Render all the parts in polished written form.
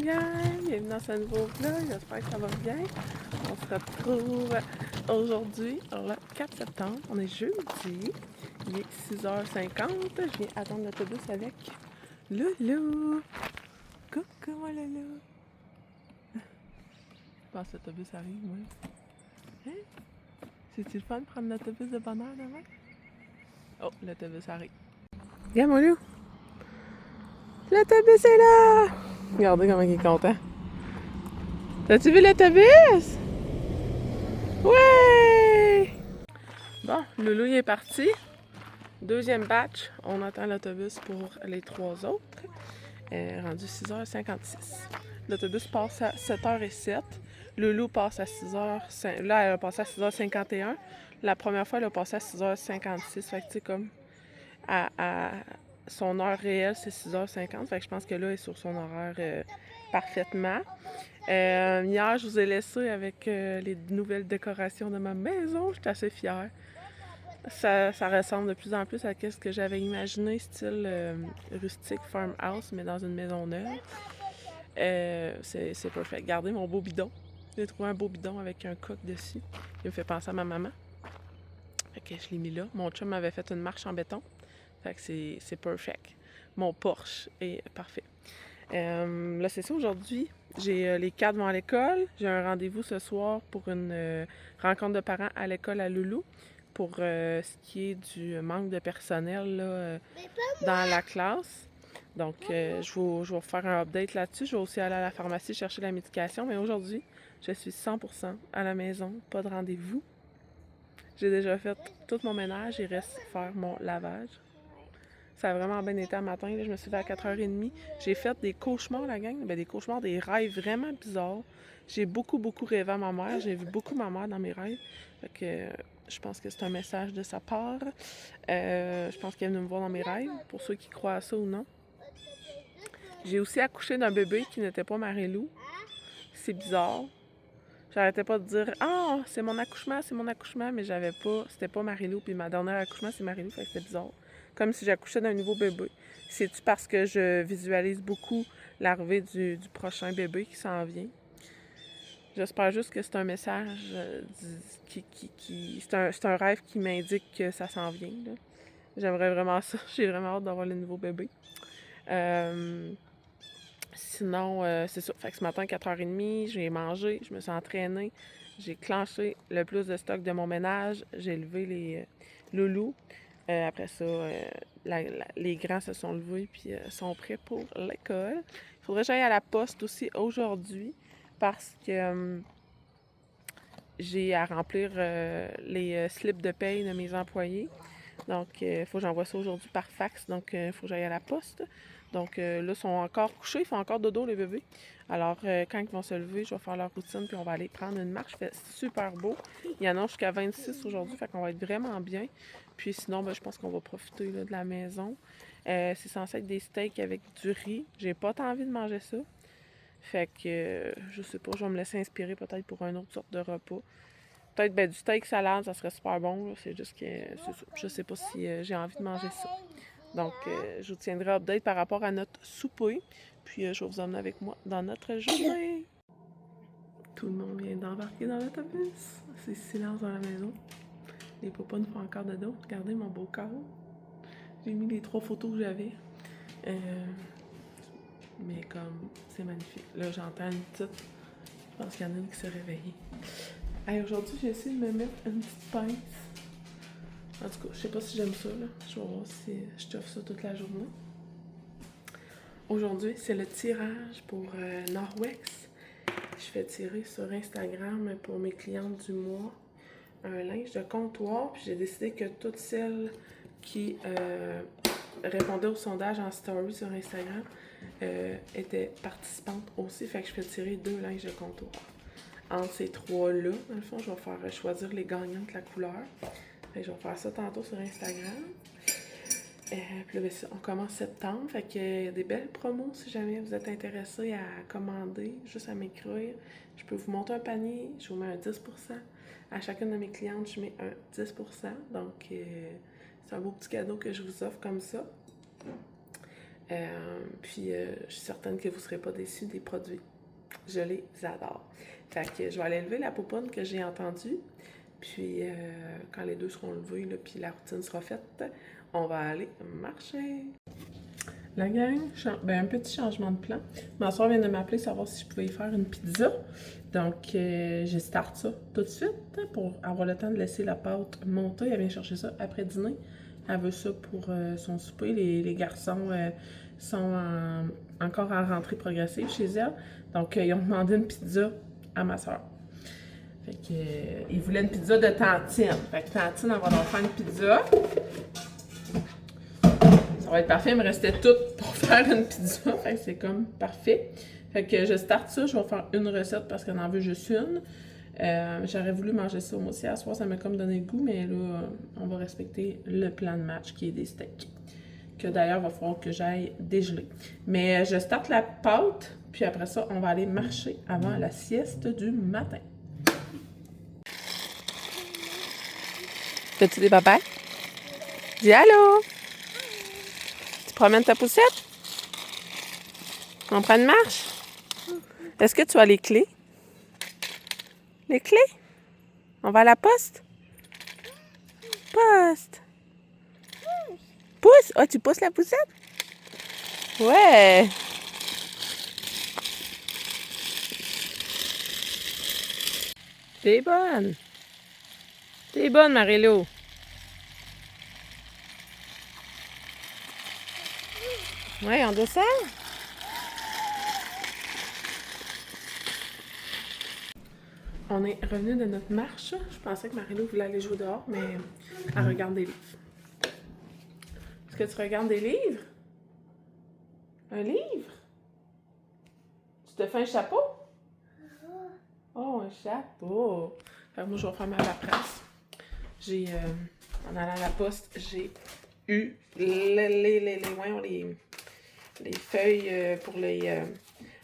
gang! Bienvenue dans ce nouveau vlog, j'espère que ça va bien. On se retrouve aujourd'hui, le 4 septembre, on est jeudi, il est 6h50, je viens attendre l'autobus avec Loulou. Coucou moi Loulou! Je pense que l'autobus arrive, moi. Hein? C'est-tu le fun de prendre l'autobus de bonne heure demain? Oh, l'autobus arrive. Viens mon loup! L'autobus est là! Regardez comment il est content. As-tu vu l'autobus? Ouais! Bon, Loulou il est parti. Deuxième batch, on attend l'autobus pour les trois autres. Rendu 6h56. L'autobus passe à 7h07. Loulou passe à 6h. Là, elle a passé à 6h51. La première fois, elle a passé à 6h56. Fait que tu sais, comme à son heure réelle, c'est 6h50. Fait que je pense que là, elle est sur son horaire parfaitement. Hier, je vous ai laissé avec les nouvelles décorations de ma maison. J'étais assez fière. Ça ressemble de plus en plus à ce que j'avais imaginé, style rustique farmhouse, mais dans une maison neuve. C'est parfait. Regardez mon beau bidon. J'ai trouvé un beau bidon avec un coq dessus. Il me fait penser à ma maman. Fait que je l'ai mis là. Mon chum m'avait fait une marche en béton. Fait que c'est perfect. Mon Porsche est parfait. Là, c'est ça, aujourd'hui, j'ai les 4 vont à l'école. J'ai un rendez-vous ce soir pour une rencontre de parents à l'école à Loulou pour ce qui est du manque de personnel là, dans la classe. Donc, je vais vous faire un update là-dessus. Je vais aussi aller à la pharmacie chercher la médication. Mais aujourd'hui, je suis 100% à la maison, pas de rendez-vous. J'ai déjà fait tout mon ménage, il reste faire mon lavage. Ça a vraiment bien été un matin. Là, je me suis levée à 4h30. J'ai fait des cauchemars, la gang. Des cauchemars, des rêves vraiment bizarres. J'ai beaucoup rêvé à ma mère. J'ai vu beaucoup ma mère dans mes rêves. Fait que je pense que c'est un message de sa part. Je pense qu'elle est venue me voir dans mes rêves, pour ceux qui croient à ça ou non. J'ai aussi accouché d'un bébé qui n'était pas Marie-Lou. C'est bizarre. J'arrêtais pas de dire « Ah, c'est mon accouchement, mais j'avais pas... C'était pas Marie-Lou, puis ma dernière accouchement, c'est Marie-Lou, fait que c'était bizarre. Comme si j'accouchais d'un nouveau bébé. C'est-tu parce que je visualise beaucoup l'arrivée du prochain bébé qui s'en vient? J'espère juste que c'est un message c'est un rêve qui m'indique que ça s'en vient, là. J'aimerais vraiment ça. J'ai vraiment hâte d'avoir le nouveau bébé. Sinon, c'est ça. Fait que ce matin, 4h30, j'ai mangé, je me suis entraînée, j'ai clenché le plus de stock de mon ménage, j'ai levé les loulous. Après ça, les grands se sont levés puis sont prêts pour l'école. Il faudrait que j'aille à la poste aussi aujourd'hui parce que j'ai à remplir les slips de paye de mes employés. Donc, il faut que j'envoie ça aujourd'hui par fax. Donc, il faut que j'aille à la poste. Donc, là, ils sont encore couchés. Ils font encore dodo, les bébés. Alors, quand ils vont se lever, je vais faire leur routine. Puis, on va aller prendre une marche. Il fait super beau. Il y en a jusqu'à 26 aujourd'hui. Fait qu'on va être vraiment bien. Puis, sinon, ben, je pense qu'on va profiter là, de la maison. C'est censé être des steaks avec du riz. J'ai pas tant envie de manger ça. Fait que, je sais pas. Je vais me laisser inspirer peut-être pour une autre sorte de repas. Peut-être du steak salade, ça serait super bon. C'est juste que je sais pas si j'ai envie de manger ça. Donc, je vous tiendrai update par rapport à notre souper. Puis, je vais vous emmener avec moi dans notre journée. Tout le monde vient d'embarquer dans l'autobus. C'est silence dans la maison. Les papas nous font encore de dos. Regardez mon beau carreau. J'ai mis les 3 photos que j'avais. Mais comme, c'est magnifique. Là, j'entends une petite... Je pense qu'il y en a une qui s'est réveillée. Hey, aujourd'hui, j'ai essayé de me mettre une petite pince. En tout cas, je sais pas si j'aime ça, là. Je vais voir si je t'offre ça toute la journée. Aujourd'hui, c'est le tirage pour Norwex. Je fais tirer sur Instagram pour mes clientes du mois un linge de comptoir. Puis j'ai décidé que toutes celles qui répondaient au sondage en story sur Instagram étaient participantes aussi. Fait que je fais tirer 2 linges de comptoir. Entre ces 3-là, dans le fond, je vais faire choisir les gagnantes la couleur. Fait que je vais faire ça tantôt sur Instagram. Puis là, on commence septembre. Fait qu'il y a des belles promos si jamais vous êtes intéressés à commander, juste à m'écrire. Je peux vous monter un panier, je vous mets un 10%. À chacune de mes clientes, je mets un 10%. Donc, c'est un beau petit cadeau que je vous offre comme ça. Puis je suis certaine que vous ne serez pas déçus des produits. Je les adore. Fait que je vais aller lever la pouponne que j'ai entendue. Puis quand les deux seront levés, là, puis la routine sera faite, on va aller marcher. La gang, un petit changement de plan. Ma soeur vient de m'appeler savoir si je pouvais y faire une pizza. Donc, je starte ça tout de suite pour avoir le temps de laisser la pâte monter. Elle vient chercher ça après dîner. Elle veut ça pour son souper. Les garçons sont encore en rentrée progressive chez elle. Donc, ils ont demandé une pizza à ma soeur. Fait que, ils voulaient une pizza de Tantine. Fait que Tantine, on va leur faire une pizza. Ça va être parfait, il me restait tout pour faire une pizza. Fait que c'est comme parfait. Fait que je starte ça, je vais faire une recette parce qu'elle en veut juste une. J'aurais voulu manger ça moi aussi à soir, ça m'a comme donné le goût, mais là, on va respecter le plan de match qui est des steaks. Que d'ailleurs, il va falloir que j'aille dégeler. Mais je starte la pâte, puis après ça, on va aller marcher avant la sieste du matin. Fais-tu des papas? Dis allô! Tu promènes ta poussette? On prend une marche? Est-ce que tu as les clés? Les clés? On va à la poste? Poste! Pousse! Oh, tu pousses la poussette? Ouais! T'es bonne! T'es bonne, Marie-Lou! Ouais, on descend? On est revenu de notre marche. Je pensais que Marie-Lou voulait aller jouer dehors, mais elle regarde des livres. Est-ce que tu regardes des livres? Un livre? Tu te fais un chapeau? Oh, un chapeau! Fait que moi, je vais faire ma paperasse. En allant à la poste, j'ai eu les feuilles pour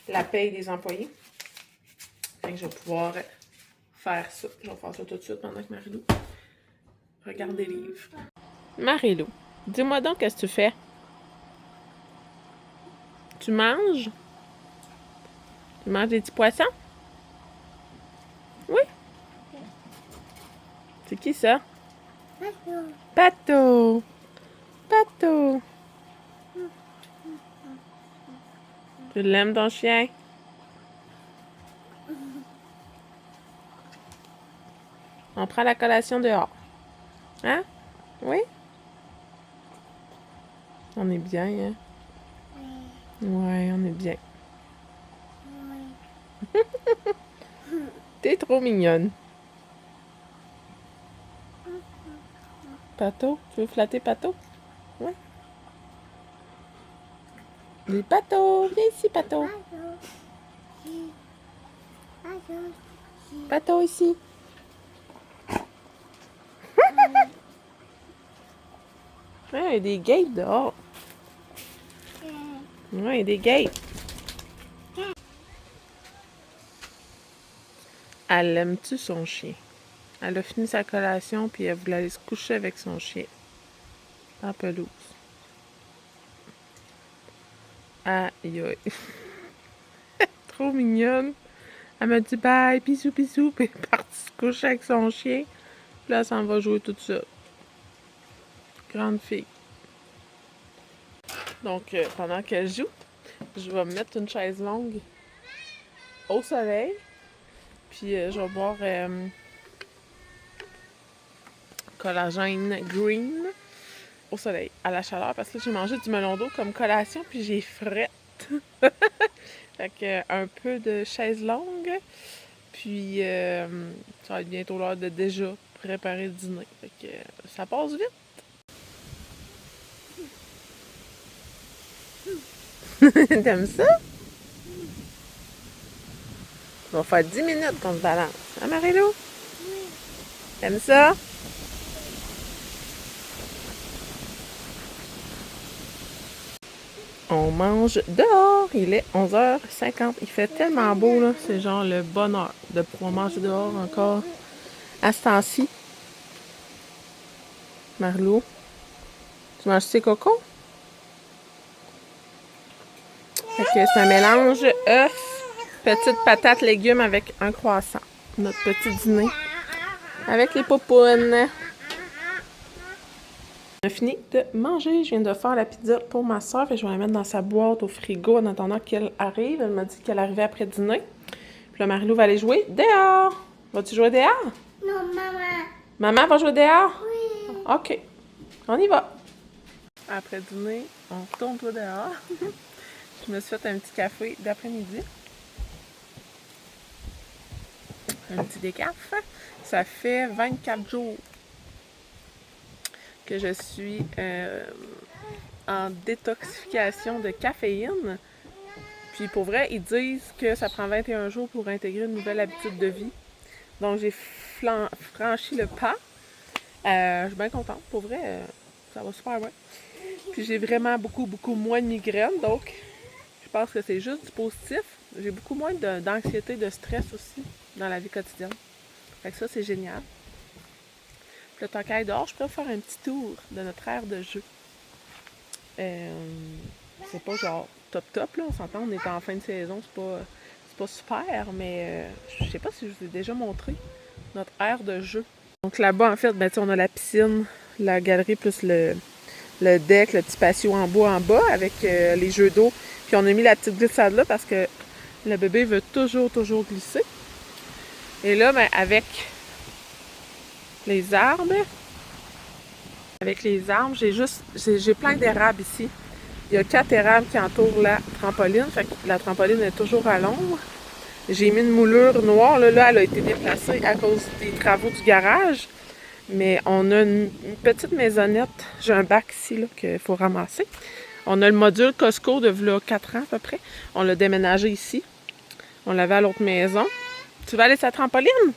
la paye des employés. Fait que je vais pouvoir faire ça. Je vais faire ça tout de suite pendant que Marie-Lou regarde des livres. Marie-Lou, dis-moi donc qu'est-ce que tu fais? Tu manges? Tu manges des petits poissons? Oui? C'est qui ça? Pato! Pato! Tu l'aimes ton chien? On prend la collation dehors. Hein? Oui? On est bien, hein? Ouais, on est bien. T'es trop mignonne. Pato, tu veux flatter Pato? Ouais. Les Pato, viens ici, Pato. Pato, ici. Ouais, il y a des guêpes dehors. Ouais, il y a des guêpes. Elle aime-tu son chien? Elle a fini sa collation, puis elle voulait aller se coucher avec son chien. En pelouse. Aïe, aïe. Trop mignonne. Elle m'a dit bye, bisous, bisous, puis elle est partie se coucher avec son chien. Puis là, elle s'en va jouer toute seule. Grande fille. Donc, pendant qu'elle joue, je vais me mettre une chaise longue au soleil. Puis, je vais boire collagène green au soleil, à la chaleur, parce que j'ai mangé du melon d'eau comme collation, puis j'ai frette. Fait que un peu de chaise longue, puis ça va être bientôt l'heure de déjà préparer le dîner. Fait que ça passe vite. T'aimes ça? On va faire 10 minutes qu'on se balance. Hein, Marie-Lou? Oui. T'aimes ça? On mange dehors. Il est 11h50. Il fait tellement beau, là. C'est genre le bonheur de pouvoir manger dehors encore à ce temps-ci. Marie-Lou, tu manges tes cocos? Fait que c'est un mélange œuf, petite patate, légumes avec un croissant. Notre petit dîner avec les popounes. On a fini de manger. Je viens de faire la pizza pour ma soeur. Je vais la mettre dans sa boîte au frigo en attendant qu'elle arrive. Elle m'a dit qu'elle arrivait après dîner. Puis là, Marie-Lou va aller jouer dehors. Vas-tu jouer dehors? Non, maman. Maman va jouer dehors? Oui. OK. On y va. Après dîner, on retourne jouer dehors. Je me suis fait un petit café d'après-midi. Un petit décaf. Ça fait 24 jours que je suis en détoxification de caféine. Puis pour vrai, ils disent que ça prend 21 jours pour intégrer une nouvelle habitude de vie. Donc j'ai franchi le pas. Je suis bien contente. Pour vrai, ça va super bien. Puis j'ai vraiment beaucoup moins de migraines. Donc je pense que c'est juste du positif. J'ai beaucoup moins d'anxiété, de stress aussi dans la vie quotidienne. Fait que ça, c'est génial. Puis le temps qu'elle est dehors, je pourrais faire un petit tour de notre aire de jeu. C'est pas genre top, là. On s'entend, on est en fin de saison, c'est pas super, mais je sais pas si je vous ai déjà montré notre aire de jeu. Donc là-bas, en fait, ben, on a la piscine, la galerie plus le deck, le petit patio en bois en bas avec les jeux d'eau. Puis on a mis la petite glissade là parce que le bébé veut toujours glisser. Et là, ben, avec les arbres, j'ai plein d'érables ici. Il y a 4 érables qui entourent la trampoline. Fait que la trampoline est toujours à l'ombre. J'ai mis une moulure noire. Là, elle a été déplacée à cause des travaux du garage. Mais on a une petite maisonnette. J'ai un bac ici là, qu'il faut ramasser. On a le module Costco de là, 4 ans à peu près. On l'a déménagé ici. On l'avait à l'autre maison. Tu vas aller sur la trampoline?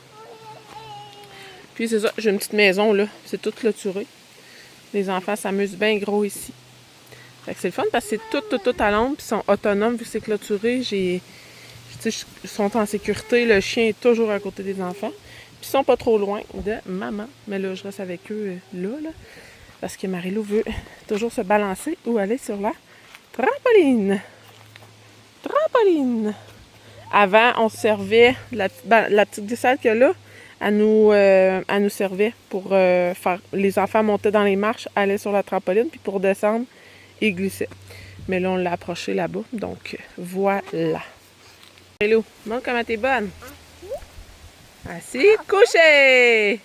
Puis c'est ça, j'ai une petite maison là. C'est tout clôturé. Les enfants s'amusent bien gros ici. Fait que c'est le fun parce que c'est tout à l'ombre. Puis ils sont autonomes vu que c'est clôturé. Ils sont en sécurité. Le chien est toujours à côté des enfants. Puis ils sont pas trop loin de maman. Mais là, je reste avec eux là. Parce que Marie-Lou veut toujours se balancer ou aller sur la trampoline. Trampoline! Avant, on se servait, la petite glissade qu'il y a là, elle nous servait pour faire. Les enfants montaient dans les marches, allaient sur la trampoline, puis pour descendre, ils glissaient. Mais là, on l'a approché là-bas, donc voilà. Hello, montre comment t'es bonne. Assis, couché!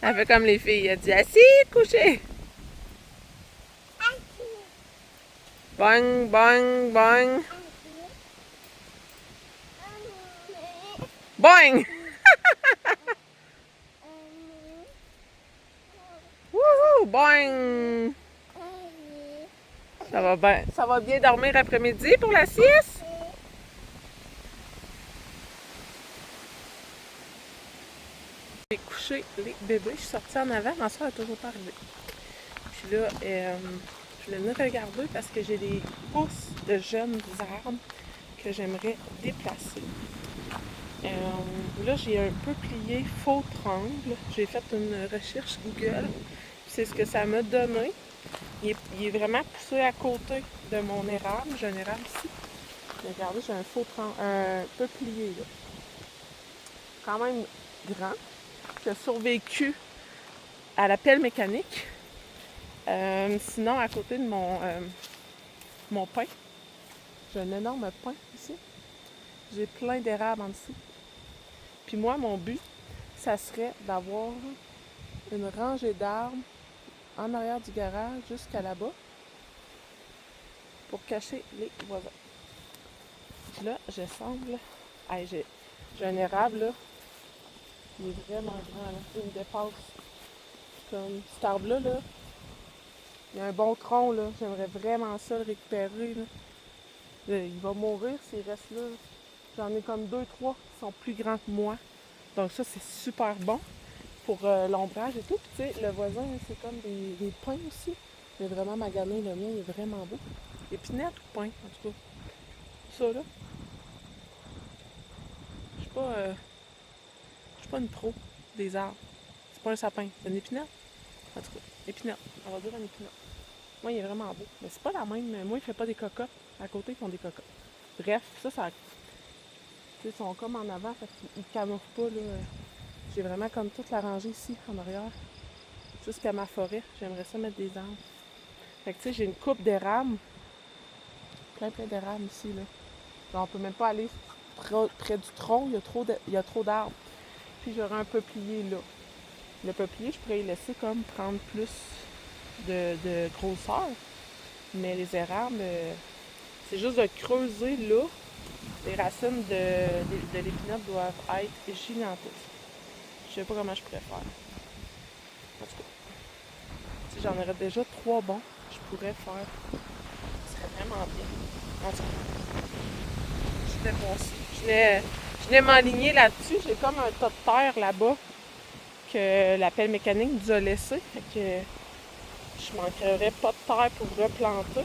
Elle fait comme les filles, elle dit assis, couché! Bang, bang, bang! Boing! Wouhou! Boing! Ça va bien dormir après-midi pour la sieste? J'ai couché les bébés. Je suis sortie en avant. Ma soeur n'est toujours pas arrivée. Puis là, je vais venir regarder parce que j'ai des pousses de jeunes arbres que j'aimerais déplacer. Là, j'ai un peuplier faux triangle. J'ai fait une recherche Google. C'est ce que ça m'a donné. Il est vraiment poussé à côté de mon érable. J'ai un érable ici. Regardez, j'ai un peuplier là. Quand même grand. Qui a survécu à la pelle mécanique. Sinon, à côté de mon pin, j'ai un énorme pin ici. J'ai plein d'érables en dessous. Puis moi, mon but, ça serait d'avoir une rangée d'arbres en arrière du garage jusqu'à là-bas pour cacher les voisins. Puis là, je semble... Hey, j'ai un érable, là. Il est vraiment grand, là. Il me dépasse. Comme cet arbre-là, là. Il y a un bon tronc, là. J'aimerais vraiment ça le récupérer, là. Il va mourir s'il reste là. J'en ai comme 2, 3 qui sont plus grands que moi. Donc ça, c'est super bon pour l'ombrage et tout. Puis tu sais, le voisin, c'est comme des pins aussi. J'ai vraiment magané, le mien, il est vraiment beau. Épinette ou pin, en tout cas. Ça, là. Je suis pas une pro des arbres. C'est pas un sapin, c'est une épinette. En tout cas, épinette. On va dire une épinette. Moi, il est vraiment beau. Mais c'est pas la même. Moi, il fait pas des cocottes. À côté, ils font des cocottes. Bref, ça. Ils sont comme en avant, parce qu'ils camouflent pas, là. J'ai vraiment comme toute la rangée ici, en arrière. Jusqu'à ma forêt. J'aimerais ça mettre des arbres. Fait que, tu sais, j'ai une coupe d'érable. Plein d'érable ici, là. Genre, on peut même pas aller près du tronc. Il y a trop d'arbres. Puis, j'aurais un peuplier, là. Le peuplier, je pourrais y laisser comme prendre plus de grosseur. Mais les érables, c'est juste de creuser là. Les racines de l'épinette doivent être gigantesques. Je sais pas comment je pourrais faire. En tout cas, si j'en aurais déjà 3 bons, je pourrais faire. Ce serait vraiment bien. En tout cas, je vais voir ça. Je vais m'aligner là-dessus. J'ai comme un tas de terre là-bas que la pelle mécanique nous a laissé. Fait que je manquerais pas de terre pour replanter.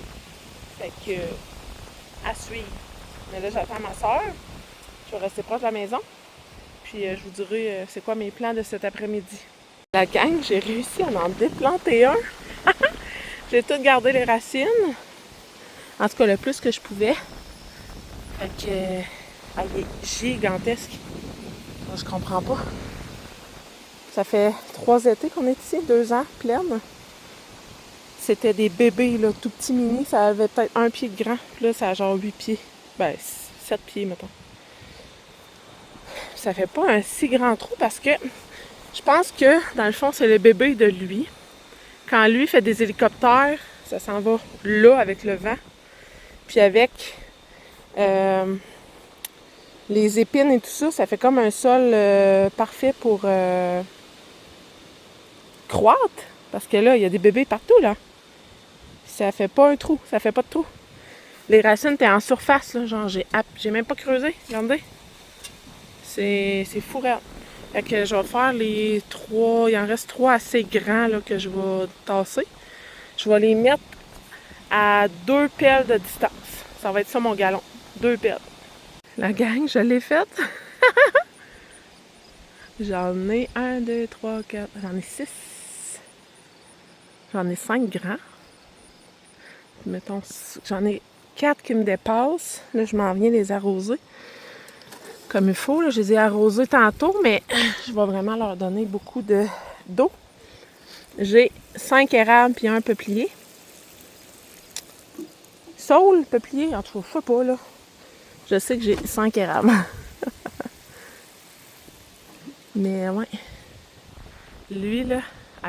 Fait que à suivre. Mais là, j'attends ma soeur. Je vais rester proche de la maison. Puis je vous dirai c'est quoi mes plans de cet après-midi. La gang, j'ai réussi à en déplanter un. J'ai tout gardé les racines. En tout cas, le plus que je pouvais. Fait que il est gigantesque. Moi, je comprends pas. Ça fait 3 étés qu'on est ici, 2 ans pleine. C'était des bébés, là, tout petits mini. Ça avait peut-être 1 pied de grand. Puis là, ça a genre 8 pieds. Ben, 7 pieds, mettons. Ça fait pas un si grand trou parce que je pense que, dans le fond, c'est le bébé de lui. Quand lui fait des hélicoptères, ça s'en va là avec le vent. Puis avec les épines et tout ça, ça fait comme un sol parfait pour croître. Parce que là, il y a des bébés partout, là. Ça fait pas un trou, ça fait pas de trou. Les racines étaient en surface, là. Genre, j'ai même pas creusé, regardez. C'est fou, regarde. Fait que je vais faire les 3, il en reste 3 assez grands là, que je vais tasser. Je vais les mettre à 2 pelles de distance. Ça va être ça mon galon, 2 pelles. La gang, je l'ai faite. J'en ai 1, 2, 3, 4, j'en ai 6. J'en ai 5 grands. Mettons, j'en ai 4 qui me dépassent. Là, je m'en viens les arroser comme il faut. Là. Je les ai arrosés tantôt, mais je vais vraiment leur donner beaucoup d'eau. J'ai 5 érables puis 1 peuplier. Saule, peuplier, en tout cas, je sais pas, là. Je sais que j'ai 5 érables. Mais, ouais. Lui, là,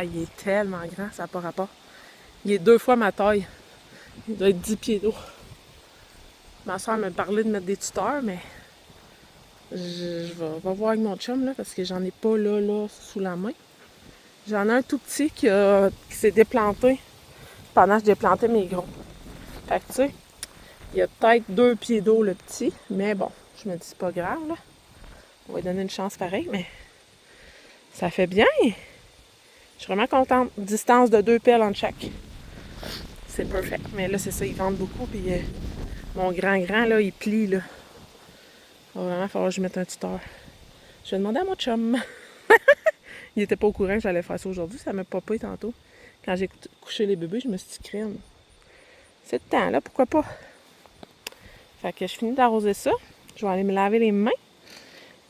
il est tellement grand, ça n'a pas rapport. Il est 2 fois ma taille. Il doit être 10 pieds d'eau. Ma soeur me parlait de mettre des tuteurs, mais je vais voir avec mon chum, là, parce que j'en ai pas là, sous la main. J'en ai un tout petit qui s'est déplanté pendant que je déplantais mes gros. Fait que, tu sais, il y a peut-être 2 pieds d'eau, le petit, mais bon, je me dis, c'est pas grave, là. On va lui donner une chance pareille, mais ça fait bien. Je suis vraiment contente. Distance de 2 pelles entre chaque. C'est parfait. Mais là, c'est ça, ils vendent beaucoup, puis mon grand, là, il plie, là. Il va vraiment falloir que je mette un tuteur. Je vais demander à mon chum. Il était pas au courant que j'allais faire ça aujourd'hui. Ça m'a popé tantôt. Quand j'ai couché les bébés, je me suis dit crème. C'est le temps, là, pourquoi pas? Fait que je finis d'arroser ça. Je vais aller me laver les mains.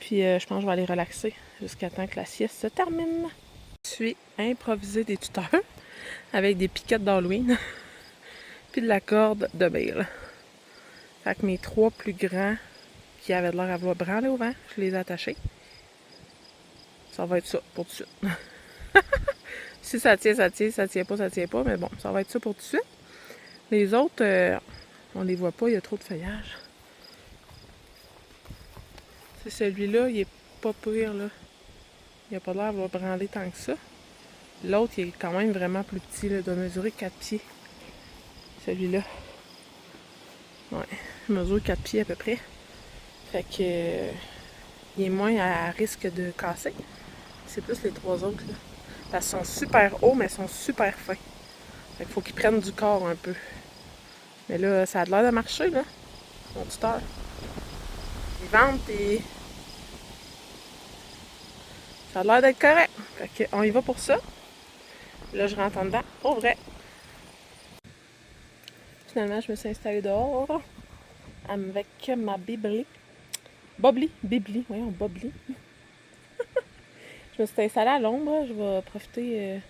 Puis je pense que je vais aller relaxer jusqu'à temps que la sieste se termine. Je suis improvisé des tuteurs avec des piquettes d'Halloween. Puis de la corde de bail. Fait que mes 3 plus grands qui avaient l'air à vouloir branler au vent, je les ai attachés. Ça va être ça pour tout de suite. Si ça tient, ça tient. Ça tient pas. Mais bon, ça va être ça pour tout de suite. Les autres, on les voit pas, il y a trop de feuillage. C'est celui-là, il est pas pire, là. Il a pas l'air de branler tant que ça. L'autre, il est quand même vraiment plus petit, là. Il doit mesurer 4 pieds. Celui-là. Ouais, il mesure 4 pieds à peu près. Fait que il est moins à risque de casser. C'est plus les 3 autres, là. Parce qu'ils sont super hauts, mais ils sont super fins. Fait qu'il faut qu'ils prennent du corps un peu. Mais là, ça a l'air de marcher, là. Mon tuteur. Ils vendent et ça a l'air d'être correct. Fait qu'on y va pour ça. Là, je rentre en dedans. Au vrai. Finalement, je me suis installée dehors avec ma Bibli. Bibli, voyons, Bobli. Je me suis installée à l'ombre. Je vais profiter.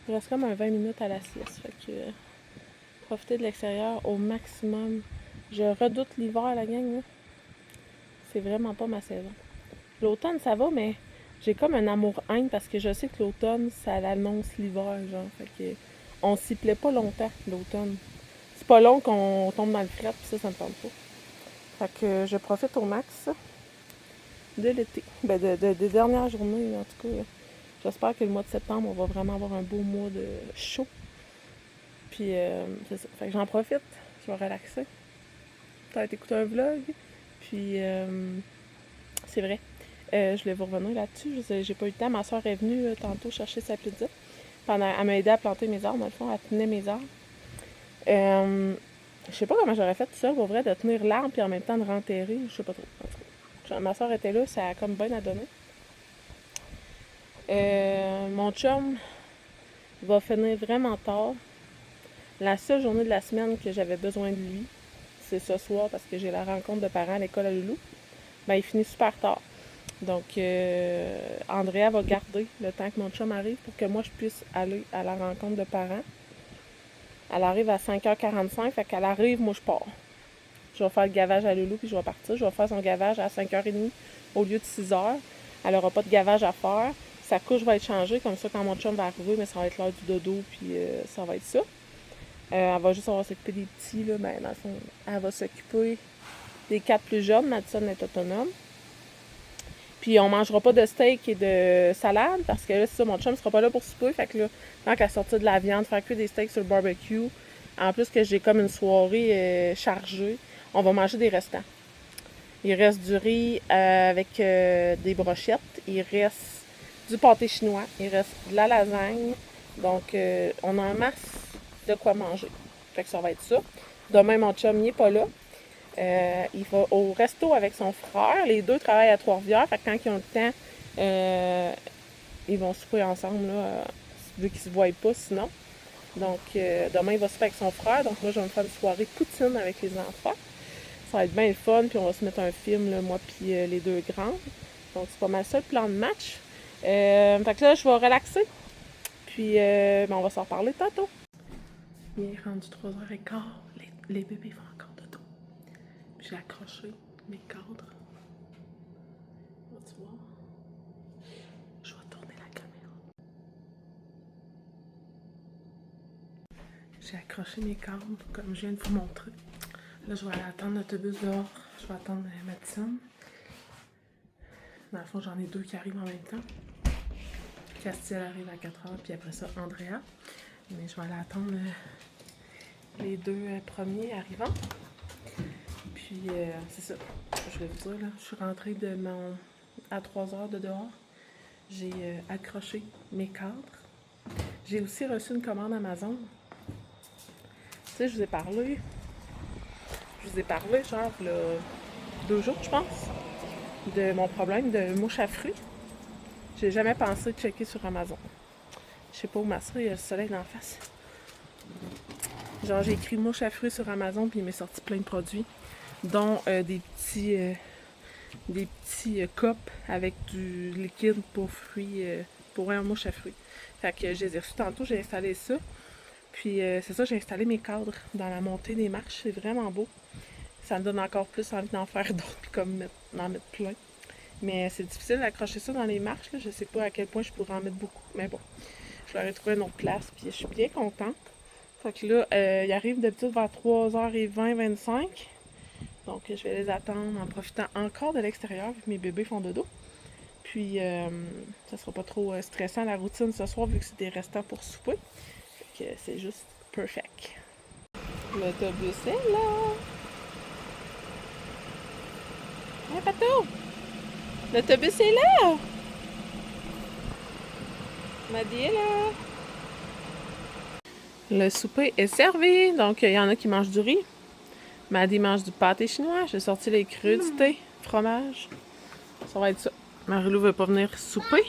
Il reste comme un 20 minutes à la sieste. Fait que profiter de l'extérieur au maximum. Je redoute l'hiver, la gang. Là. C'est vraiment pas ma saison. L'automne, ça va, mais j'ai comme un amour-haine parce que je sais que l'automne, ça l'annonce l'hiver, genre. Fait que on s'y plaît pas longtemps, l'automne. C'est pas long qu'on tombe dans le fret, puis ça me tente pas. Fait que je profite au max de l'été. Ben, des dernières journées, en tout cas. J'espère que le mois de septembre, on va vraiment avoir un beau mois de chaud. Puis, c'est ça. Fait que j'en profite. Je vais relaxer. Peut-être écouter un vlog. Puis, c'est vrai. Je voulais vous revenir là-dessus. J'ai pas eu le temps. Ma soeur est venue tantôt chercher sa pizza. Elle m'a aidé à planter mes arbres, dans le fond. Elle tenait mes arbres. Je sais pas comment j'aurais fait tout ça, pour vrai, de tenir l'arbre puis en même temps de renterrer. Je sais pas trop. Ma soeur était là, ça a comme bien à donner. Mon chum va finir vraiment tard. La seule journée de la semaine que j'avais besoin de lui, c'est ce soir parce que j'ai la rencontre de parents à l'école à Loulou. Ben, il finit super tard. Donc, Andrea va garder le temps que mon chum arrive pour que moi, je puisse aller à la rencontre de parents. Elle arrive à 5h45, fait qu'elle arrive, moi, je pars. Je vais faire le gavage à Loulou, puis je vais partir. Je vais faire son gavage à 5h30 au lieu de 6h. Elle n'aura pas de gavage à faire. Sa couche va être changée, comme ça, quand mon chum va arriver, mais ça va être l'heure du dodo, puis ça va être ça. Elle va juste avoir s'occuper des petits, là, ben, dans le fond, elle va s'occuper des 4 plus jeunes. Madison est autonome. Puis on mangera pas de steak et de salade, parce que là, c'est ça, mon chum sera pas là pour souper. Fait que là, tant qu'à sortir de la viande, faire cuire des steaks sur le barbecue, en plus que j'ai comme une soirée chargée, on va manger des restants. Il reste du riz avec des brochettes. Il reste du pâté chinois. Il reste de la lasagne. Donc, on a en masse de quoi manger. Fait que ça va être ça. Demain, mon chum n'est pas là. Il va au resto avec son frère. Les deux travaillent à Trois-Rivières. Fait que quand ils ont le temps, ils vont souper ensemble, là, vu qu'ils ne se voient pas sinon. Donc, demain, il va souper avec son frère. Donc, moi, je vais me faire une soirée poutine avec les enfants. Ça va être bien le fun, puis on va se mettre un film, là, moi puis les deux grandes. Donc, c'est pas mal ça, le plan de match. Fait que là, je vais relaxer. Puis, ben, on va s'en reparler tantôt. Il est rendu 3h15. Les bébés font encore de dos. Puis, j'ai accroché mes cadres. Vas-tu voir? Je vais tourner la caméra. J'ai accroché mes cadres, comme je viens de vous montrer. Là, je vais aller attendre l'autobus dehors. Je vais attendre Madison. Dans le fond, j'en ai deux qui arrivent en même temps. Castiel arrive à 4h, puis après ça, Andrea. Mais je vais aller attendre les deux premiers arrivants. Puis, c'est ça. Je vais vous dire, là, je suis rentrée à 3h de dehors. J'ai accroché mes cadres. J'ai aussi reçu une commande Amazon. Tu sais, je vous ai parlé, genre, là, 2 jours, je pense, de mon problème de mouche à fruits. J'ai jamais pensé de checker sur Amazon. Je sais pas où m'asseoir, il y a le soleil d'en face. Genre, j'ai écrit mouche à fruits sur Amazon, puis il m'est sorti plein de produits, dont des petits copes avec du liquide pour fruits, pour un mouche à fruits. Fait que je les ai reçus tantôt, j'ai installé ça. Puis c'est ça, j'ai installé mes cadres dans la montée des marches, c'est vraiment beau. Ça me donne encore plus envie d'en faire d'autres, puis comme d'en mettre plein. Mais c'est difficile d'accrocher ça dans les marches, là. Je sais pas à quel point je pourrais en mettre beaucoup, mais bon. Je leur ai trouvé une autre place, puis je suis bien contente. Fait que là, ils arrivent d'habitude vers 3h20, 25. Donc, je vais les attendre en profitant encore de l'extérieur, vu que mes bébés font dodo. Puis, ça sera pas trop stressant la routine ce soir, vu que c'est des restants pour souper. Fait que c'est juste perfect. L'autobus est là! Hey, Pato! L'autobus est là! Maddy est là! Le souper est servi. Donc, il y en a qui mangent du riz. Maddy mange du pâté chinois. J'ai sorti les crudités, fromage. Ça va être ça. Marie-Lou veut pas venir souper.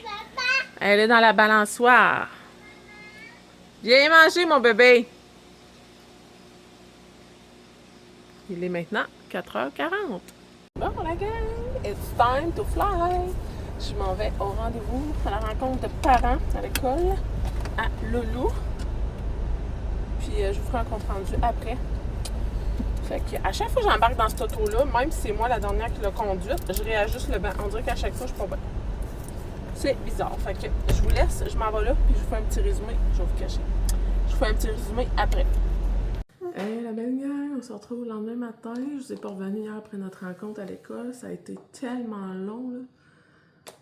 Elle est dans la balançoire. Viens manger, mon bébé! Il est maintenant 4h40. Bon, la gang, it's time to fly! Je m'en vais au rendez-vous à la rencontre de parents à l'école à Loulou. Puis je vous ferai un compte rendu après. Fait que à chaque fois que j'embarque dans cette auto-là, même si c'est moi la dernière qui l'a conduite, je réajuste le banc. On dirait qu'à chaque fois, je suis pas bien. C'est bizarre. Fait que je vous laisse, je m'en vais là, puis je vous fais un petit résumé. Je vais vous cacher. Je vous fais un petit résumé après. Hey, la belle gang, on se retrouve le lendemain matin. Je vous ai pas revenu hier après notre rencontre à l'école. Ça a été tellement long, là.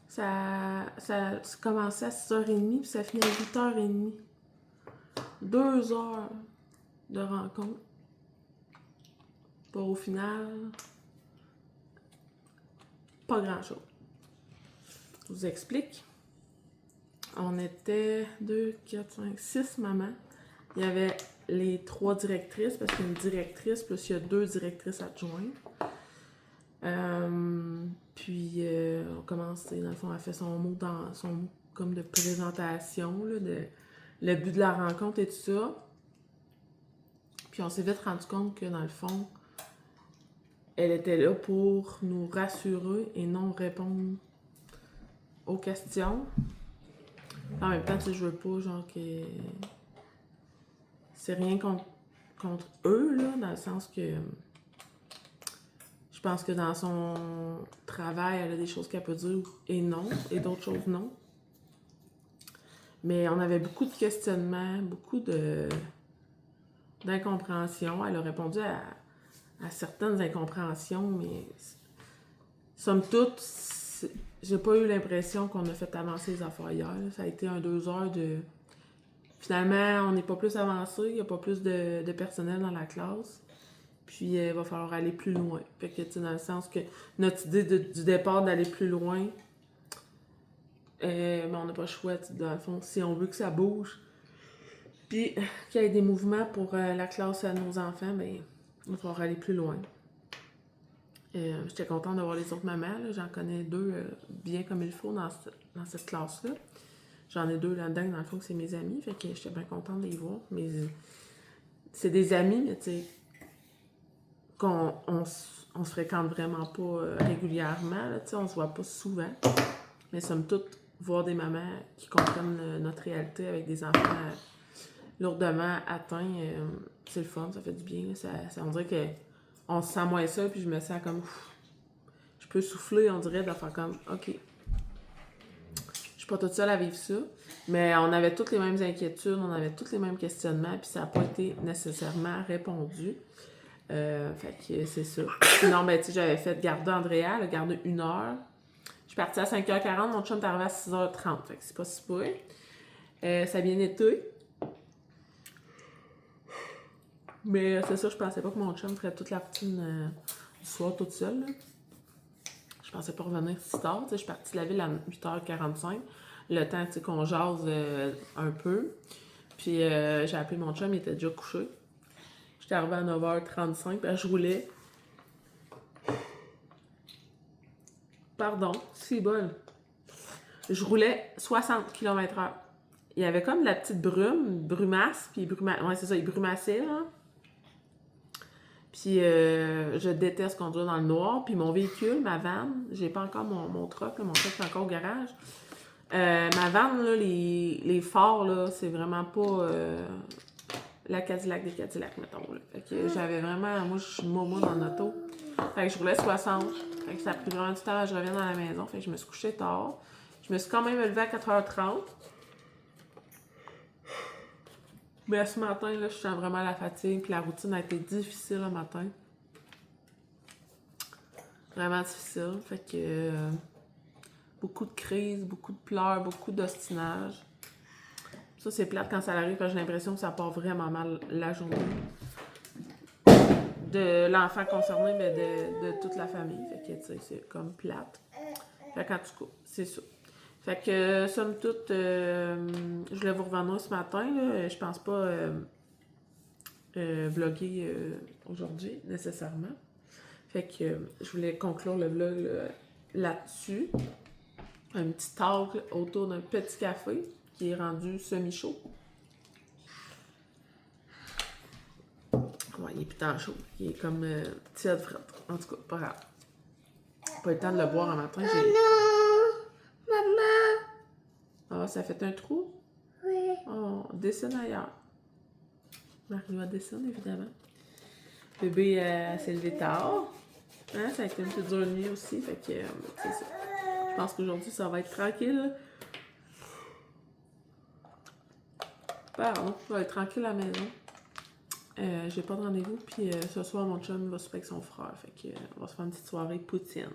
Ça a commencé à 6h30, puis ça finit à 8h30. 2 heures de rencontre. Pour au final, pas grand-chose. Je vous explique. On était 2, 4, 5, 6 mamans. Il y avait les 3 directrices, parce qu'il y a une directrice, plus il y a 2 directrices adjointes. Puis on commence, dans le fond, elle fait son mot comme de présentation, là, le but de la rencontre et tout ça. Puis on s'est vite rendu compte que dans le fond, elle était là pour nous rassurer et non répondre aux questions. En même temps, tu sais, je veux pas, genre, que c'est rien contre eux, là, dans le sens que je pense que dans son travail, elle a des choses qu'elle peut dire et non, et d'autres choses non. Mais on avait beaucoup de questionnements, beaucoup d'incompréhension. Elle a répondu à certaines incompréhensions, mais somme toute, j'ai pas eu l'impression qu'on a fait avancer les affaires hier. Là. Ça a été 2 heures de... Finalement, on n'est pas plus avancé, il n'y a pas plus de personnel dans la classe. Puis, il va falloir aller plus loin. Fait que, tu sais, dans le sens que notre idée du départ d'aller plus loin, mais on n'a pas le choix, dans le fond, si on veut que ça bouge. Puis, qu'il y ait des mouvements pour la classe à nos enfants, ben, il va falloir aller plus loin. J'étais contente de voir les autres mamans. Là. J'en connais 2 bien comme il faut dans cette classe-là. J'en ai 2 là-dedans, dans le fond, que c'est mes amis. Fait que j'étais bien contente de les voir. Mais c'est des amis, mais tu sais, on se fréquente vraiment pas régulièrement. Là, on se voit pas souvent. Mais somme toute, voir des mamans qui comprennent notre réalité avec des enfants lourdement atteints, c'est le fun, ça fait du bien. On dirait que on se sent moins seul, puis je me sens comme... je peux souffler, on dirait, de faire comme... OK. Je suis pas toute seule à vivre ça. Mais on avait toutes les mêmes inquiétudes, on avait tous les mêmes questionnements, puis ça n'a pas été nécessairement répondu. Fait que c'est ça. Sinon, ben, tu sais, j'avais fait garder Andrea, elle a gardé 1 heure. Je suis partie à 5h40, mon chum est arrivé à 6h30. Fait que c'est pas si peu. Ça a bien été. Mais c'est ça, je pensais pas que mon chum ferait toute la routine du soir toute seule. Là. Je pensais pas revenir si tard. Je suis partie de la ville à 8h45. Le temps qu'on jase un peu. Puis j'ai appelé mon chum, il était déjà couché. J'étais arrivée à 9h35, puis je roulais. Pardon, c'est bon. Je roulais 60 km/h. Il y avait comme de la petite brumasse, puis ouais, c'est ça, il brumassait, là. Puis je déteste conduire dans le noir. Puis mon véhicule, ma vanne, j'ai pas encore mon truck, là, mon truck est encore au garage. Ma vanne, là, les phares, là, c'est vraiment pas la Cadillac des Cadillacs, mettons. Là. Fait que j'avais vraiment... Moi, je suis momo dans l'auto. Fait que je roulais 60. Fait que ça a pris vraiment du temps à je reviens dans la maison. Fait que je me suis couchée tard. Je me suis quand même levée à 4h30. Mais ce matin, là, je sens vraiment la fatigue. Puis la routine a été difficile le matin. Vraiment difficile. Fait que beaucoup de crises, beaucoup de pleurs, beaucoup d'ostinage. Ça, c'est plate quand ça arrive, parce que j'ai l'impression que ça part vraiment mal la journée. De l'enfant concerné, mais de toute la famille. Fait que, tu sais, c'est comme plate. Fait qu'en tout cas, c'est ça. Fait que, somme toute, je voulais vous revenir ce matin, là. Je pense pas vlogger aujourd'hui, nécessairement. Fait que je voulais conclure le vlog là-dessus. Un petit talk autour d'un petit café qui est rendu semi-chaud. Ouais, il est putain chaud. Il est comme tiède frette. En tout cas, pas grave. Pas eu le temps de le boire un matin. Oh non! Maman! Ah, ça fait un trou? Oui. Oh, dessine ailleurs. Marie va dessiner, évidemment. Bébé, elle s'est levée tard. Hein, ça a été une petite dure nuit aussi. Fait que, c'est ça. Je pense qu'aujourd'hui, ça va être tranquille. Pardon, ça va être tranquille à la maison. J'ai pas de rendez-vous, puis ce soir, mon chum va souper avec son frère. Fait que, on va se faire une petite soirée poutine.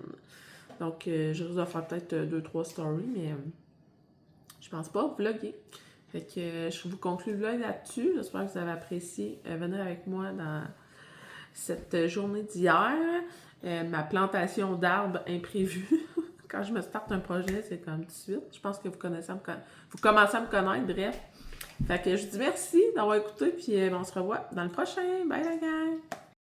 Donc, je risque de faire peut-être 2-3 stories, mais je pense pas vlogger. Fait que je vous conclue le vlog là-dessus. J'espère que vous avez apprécié venir avec moi dans cette journée d'hier. Ma plantation d'arbres imprévue. Quand je me starte un projet, c'est comme tout de suite. Je pense que vous commencez à me connaître, bref. Fait que je vous dis merci d'avoir écouté, puis on se revoit dans le prochain. Bye la gang!